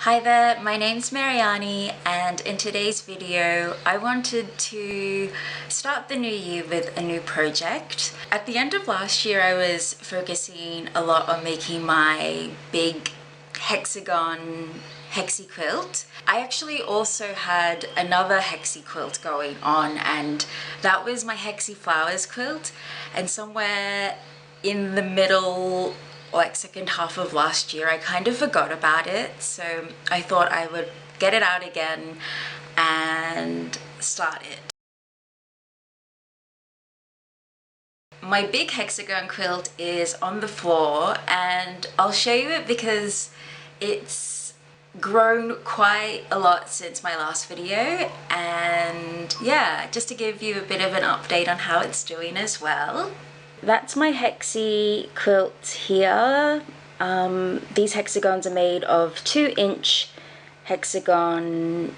Hi there, my name's Mariani, and in today's video I wanted to start the new year with a new project. At the end of last year I was focusing a lot on making my big hexagon Hexie quilt. I actually also had another Hexie quilt going on, and that was my Hexie flowers quilt, and somewhere in the middle, like second half of last year, I kind of forgot about it, so I thought I would get it out again and start it. My big hexagon quilt is on the floor, and I'll show you it because it's grown quite a lot since my last video, and yeah, just to give you a bit of an update on how it's doing as well. That's my Hexie quilt here. These hexagons are made of 2-inch hexagon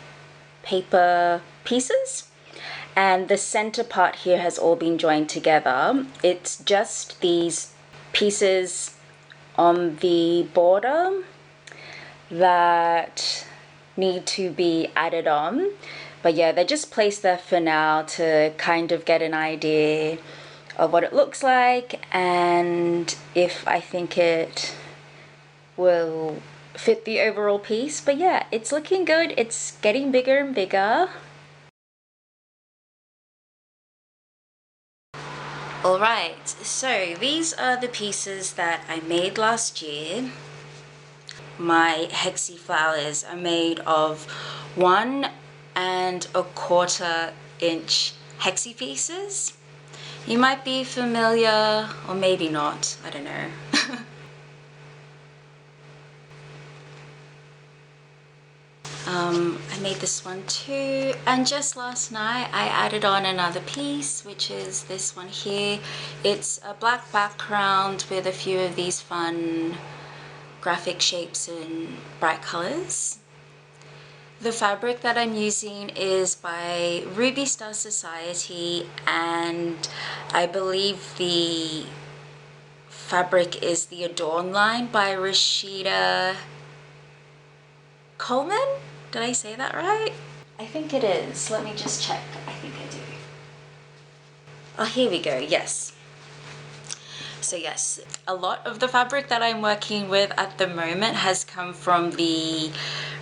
paper pieces, and the center part here has all been joined together. It's just these pieces on the border that need to be added on, but yeah, they're just placed there for now to kind of get an idea of what it looks like and if I think it will fit the overall piece. But yeah, it's looking good. It's getting bigger and bigger. Alright, so these are the pieces that I made last year. My Hexie flowers are made of 1 1/4 inch Hexie pieces. You might be familiar, or maybe not, I don't know. I made this one too, and just last night I added on another piece, which is this one here. It's a black background with a few of these fun graphic shapes and bright colors. The fabric that I'm using is by Ruby Star Society, and I believe the fabric is the Adorn line by Rashida Coleman? Did I say that right? I think it is. Let me just check. I think I do. Oh, here we go. Yes. So yes, a lot of the fabric that I'm working with at the moment has come from the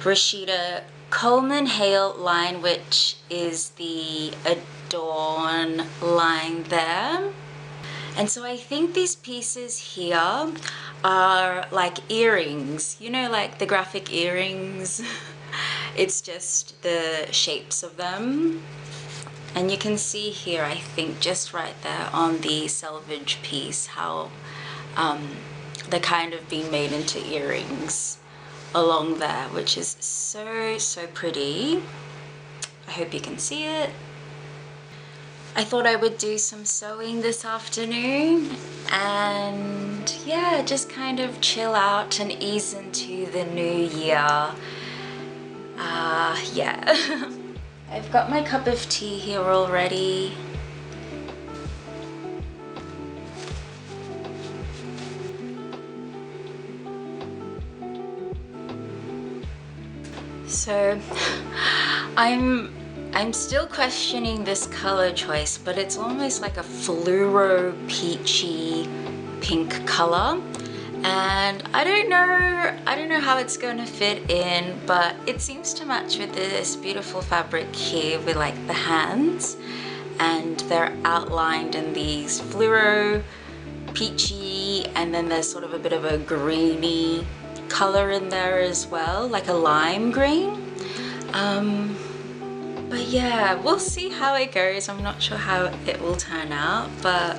Rashida Coleman Hale line, which is the Adorn line there. And so I think these pieces here are like earrings, you know, like the graphic earrings. It's just the shapes of them. And you can see here, I think just right there on the selvage piece, how they're kind of being made into earrings along there, which is so pretty. I hope you can see it. I thought I would do some sewing this afternoon and yeah, just kind of chill out and ease into the new year. Yeah. I've got my cup of tea here already. So I'm still questioning this color choice, but it's almost like a fluoro peachy pink color, and I don't know how it's going to fit in, but it seems to match with this beautiful fabric here with like the hands, and they're outlined in these fluoro peachy, and then there's sort of a bit of a greeny color in there as well, like a lime green. But yeah, we'll see how it goes. I'm not sure how it will turn out, but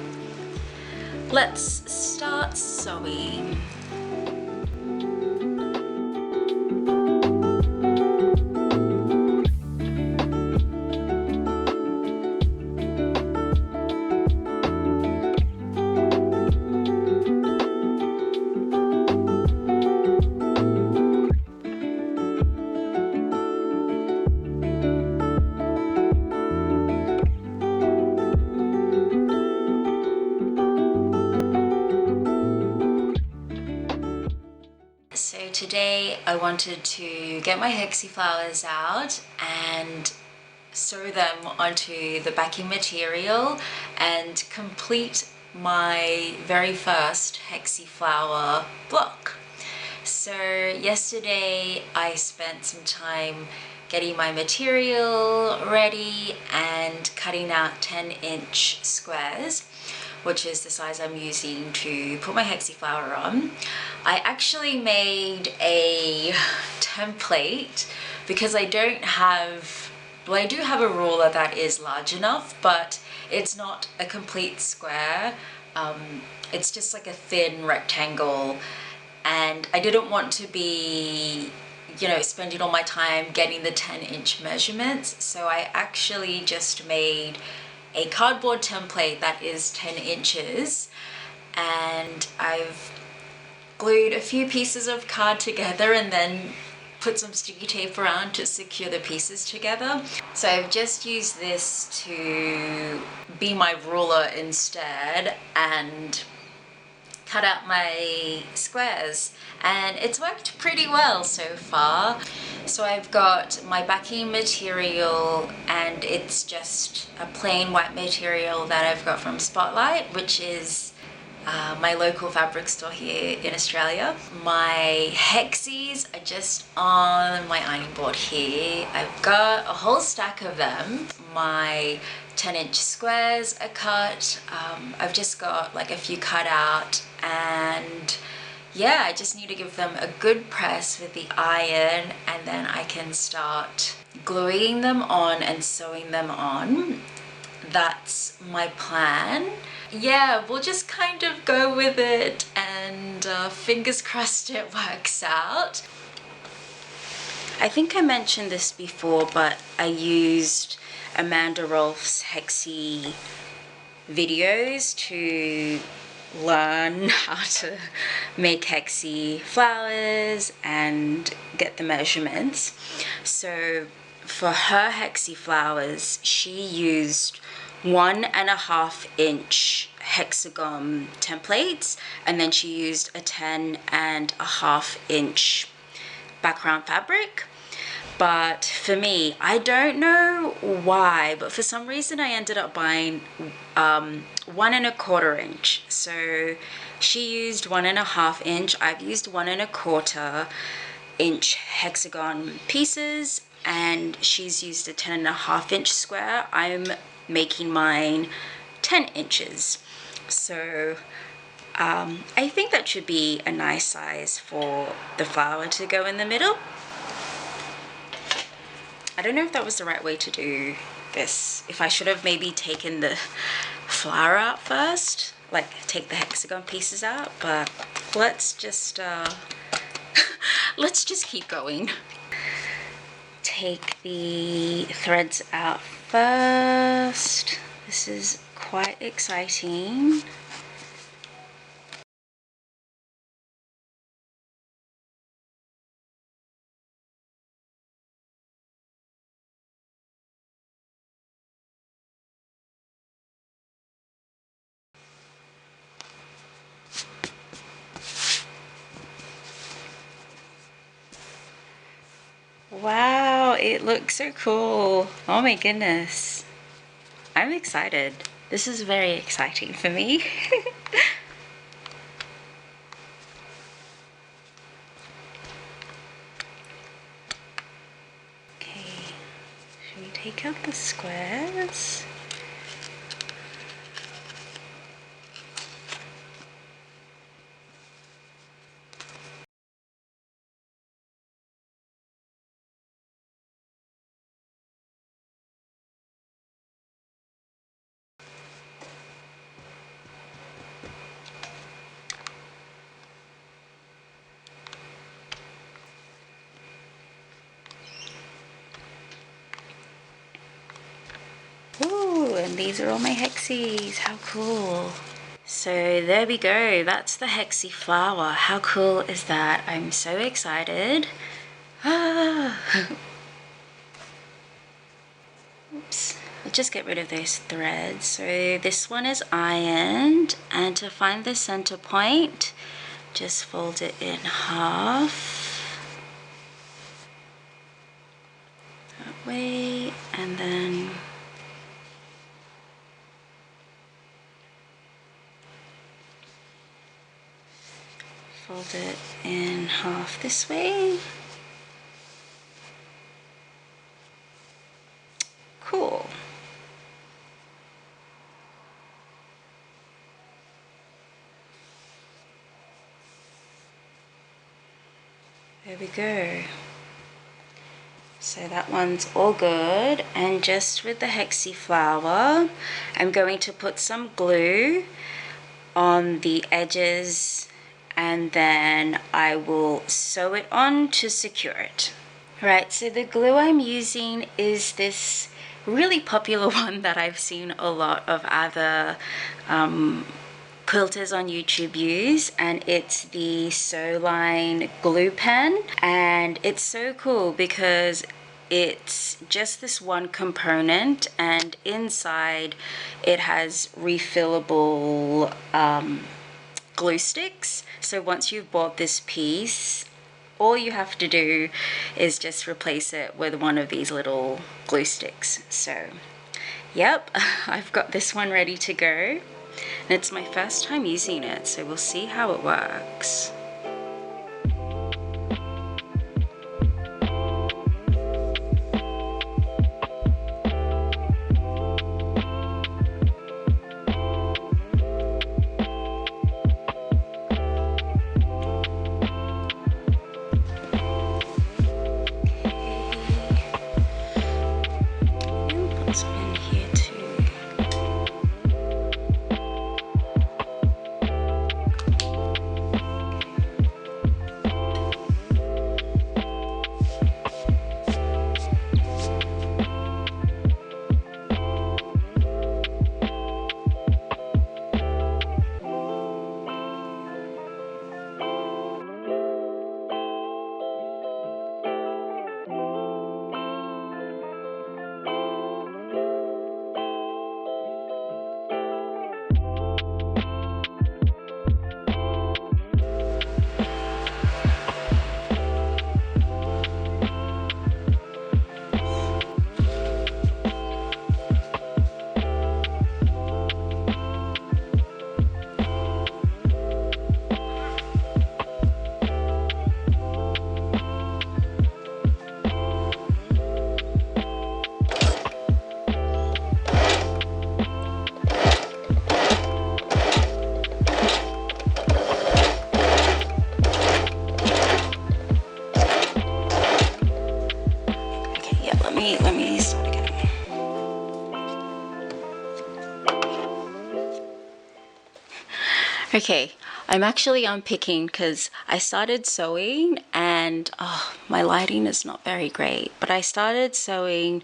let's start sewing. I wanted to get my Hexie flowers out and sew them onto the backing material and complete my very first Hexie flower block. So yesterday I spent some time getting my material ready and cutting out 10-inch squares, which is the size I'm using to put my Hexie flower on. I actually made a template because I don't have, well, I do have a ruler that is large enough, but it's not a complete square. It's just like a thin rectangle, and I didn't want to be, you know, spending all my time getting the 10-inch measurements, so I actually just made a cardboard template that is 10 inches, and I've glued a few pieces of card together and then put some sticky tape around to secure the pieces together. So I've just used this to be my ruler instead and cut out my squares, and it's worked pretty well so far. So I've got my backing material, and it's just a plain white material that I've got from Spotlight, which is my local fabric store here in Australia. My Hexies are just on my ironing board here. I've got a whole stack of them. My 10-inch squares are cut. I've just got like a few cut out, and yeah, I just need to give them a good press with the iron, and then I can start gluing them on and sewing them on. That's my plan. Yeah, we'll just kind of go with it, and fingers crossed it works out. I think I mentioned this before, but I used Amanda Rolfe's Hexie videos to learn how to make Hexie flowers and get the measurements. So for her Hexie flowers, she used 1.5 inch hexagon templates, and then she used a 10.5 inch background fabric. But for me, I don't know why, but for some reason I ended up buying 1.25 inch. So she used 1.5 inch, I've used 1.25 inch hexagon pieces, and she's used a 10.5 inch square. I'm making mine 10 inches. So I think that should be a nice size for the flower to go in the middle. I don't know if that was the right way to do this. If I should have maybe taken the flower out first, like take the hexagon pieces out, but let's just let's just keep going. Take the threads out first. This is quite exciting. Wow, it looks so cool. Oh my goodness. I'm excited. This is very exciting for me. Okay, should we take out the squares? Ooh, and these are all my Hexies. How cool. So there we go. That's the Hexie flower. How cool is that? I'm so excited. Ah. Oops. I'll just get rid of those threads. So this one is ironed, and to find the center point, just fold it in half. way, and then fold it in half this way. Cool. There we go. So that one's all good, and just with the Hexie flower, I'm going to put some glue on the edges and then I will sew it on to secure it. Right, so the glue I'm using is this really popular one that I've seen a lot of other quilters on YouTube use, and it's the Sewline Glue Pen, and it's so cool because it's just this one component, and inside it has refillable glue sticks. So once you've bought this piece, all you have to do is just replace it with one of these little glue sticks. So yep, I've got this one ready to go. And it's my first time using it, so we'll see how it works. Let me start again. Okay, I'm actually unpicking because I started sewing and my lighting is not very great, but I started sewing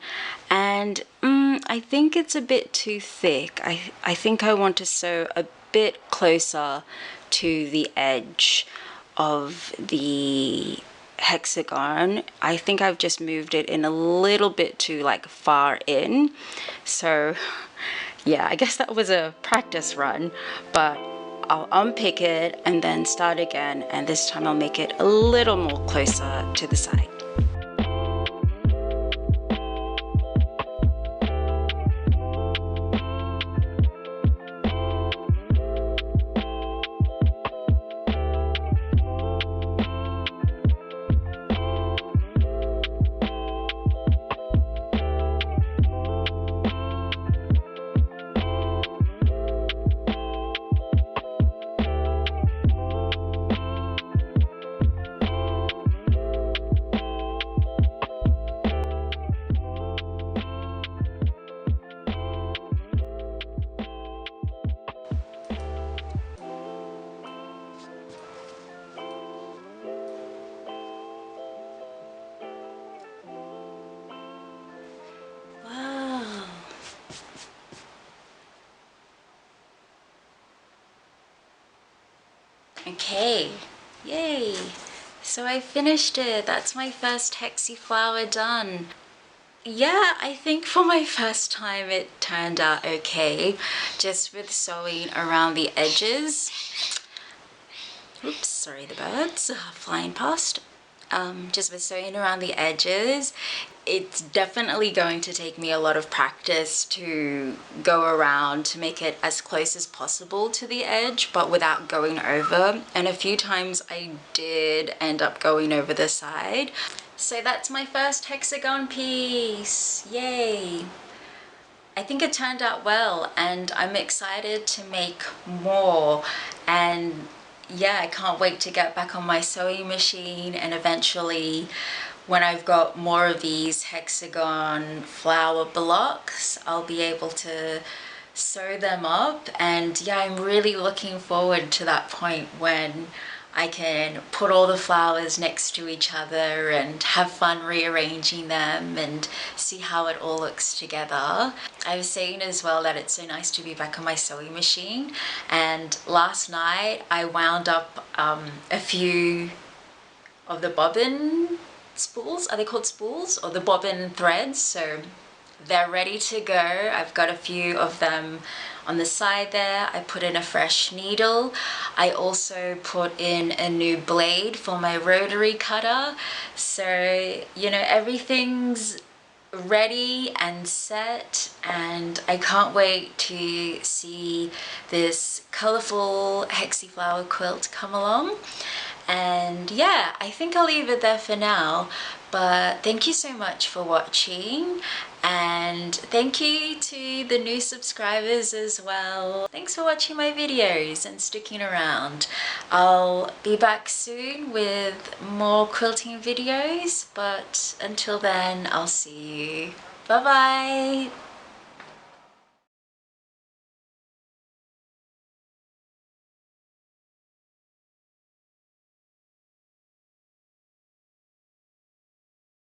and I think it's a bit too thick. I think I want to sew a bit closer to the edge of the hexagon. I think I've just moved it in a little bit too far in. So yeah, I guess that was a practice run, but I'll unpick it and then start again, and this time I'll make it a little more closer to the side. Okay, yay! So I finished it. That's my first Hexie flower done. Yeah, I think for my first time it turned out okay, just with sewing around the edges. Oops, sorry, the birds flying past. Just with sewing around the edges, it's definitely going to take me a lot of practice to go around to make it as close as possible to the edge, but without going over. And a few times I did end up going over the side. So that's my first hexagon piece. Yay! I think it turned out well, and I'm excited to make more. And yeah, I can't wait to get back on my sewing machine, and eventually when I've got more of these hexagon flower blocks, I'll be able to sew them up. And yeah, I'm really looking forward to that point when I can put all the flowers next to each other and have fun rearranging them and see how it all looks together. I was saying as well that it's so nice to be back on my sewing machine, and last night I wound up a few of the bobbin spools. Are they called spools? Or the bobbin threads. So they're ready to go. I've got a few of them on the side there. I put in a fresh needle. I also put in a new blade for my rotary cutter. So, you know, everything's ready and set, and I can't wait to see this colorful Hexie flower quilt come along. And yeah, I think I'll leave it there for now, but thank you so much for watching, and thank you to the new subscribers as well. Thanks for watching my videos and sticking around. I'll be back soon with more quilting videos, but until then, I'll see you. Bye bye!